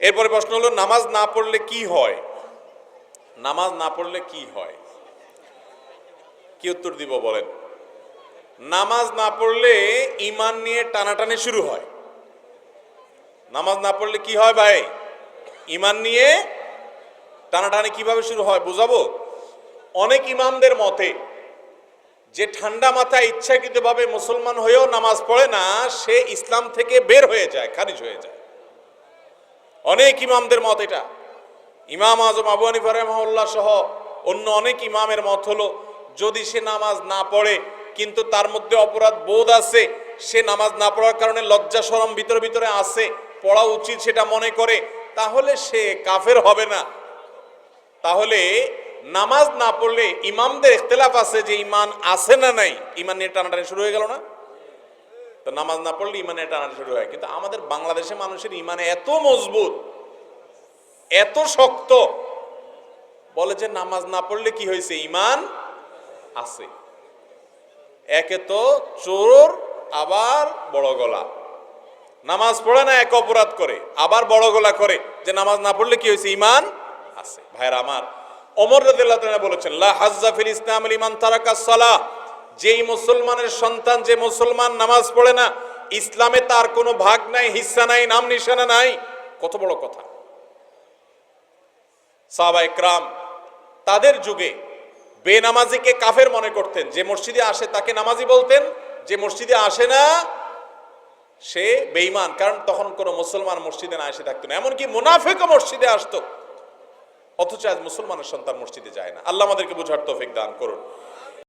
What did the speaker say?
এরপরে প্রশ্ন হলো নামাজ না পড়লে কি হয়? নামাজ না পড়লে কি হয়, কি উত্তর দিব বলেন? নামাজ না পড়লে ঈমান নিয়ে টানাটানি শুরু হয়। নামাজ না পড়লে কি হয় ভাই? ঈমান নিয়ে টানাটানি কিভাবে শুরু হয় বুঝাবো। অনেক ইমামদের মতে যে ঠান্ডা মাথায় ইচ্ছাকৃতভাবে মুসলমান হয়েও নামাজ পড়ে না, সে ইসলাম থেকে বের হয়ে যায়, খারিজ হয়ে যায়। অনেক ইমামদের মত এটা। ইমাম আজম আবু হানিফা রাহিমাহুল্লাহ সহ অন্য অনেক ইমামের মত হলো, যদি সে নামাজ না পড়ে কিন্তু তার মধ্যে অপরাধ বোধ আছে, সে নামাজ না পড়ার কারণে লজ্জা শরম ভিতরে ভিতরে আছে, পড়া উচিত সেটা মনে করে, তাহলে সে কাফের হবে না। তাহলে নামাজ না পড়লে ইমামদের ইখতিলাফ আছে যে ঈমান আছে না নাই, ঈমান নিয়ে টানাটানি শুরু হয়ে গেল না? তো নামাজ না পড়লে ঈমান নিয়ে টানাটানি শুরু হয়। কিন্তু আমাদের বাংলাদেশে মানুষের ঈমান এত মজবুত, এত শক্ত, বলে যে নামাজ না পড়লে কি হয়েছে, ঈমান আছে। একে তো চোর, আবার বড় গলা। নামাজ পড়ে না, এক অপরাধ করে, আবার বড় গলা করে যে নামাজ না পড়লে কি হয়েছে, ঈমান আছে। ভাইরা আমার, ওমর রাদিয়াল্লাহু তাআলা বলেছেন, লা হাজ্জা ফিল ইসলাম লিমান তারাকাস সালাহ, যেই মুসলমানের সন্তান, যে মুসলমান নামাজ পড়ে না, ইসলামে তার কোনো ভাগ নাই, হিস্সা নাই, নাম নিশানা নাই। কত বড় কথা। সাহাবায়ে কেরাম তাদের যুগে বেনামাজিকে কাফের মনে করতেন। যে মসজিদে আসে তাকে নামাজি বলতেন, যে মসজিদে আসে না সে বেঈমান, কারণ তখন কোনো মুসলমান মসজিদে না এসে থাকতো না। এমনকি মুনাফিকও মসজিদে আসতো, অথচ আজ মুসলমানের সন্তান মসজিদে যায় না। আল্লাহ আমাদেরকে বুঝার তৌফিক দান করুন।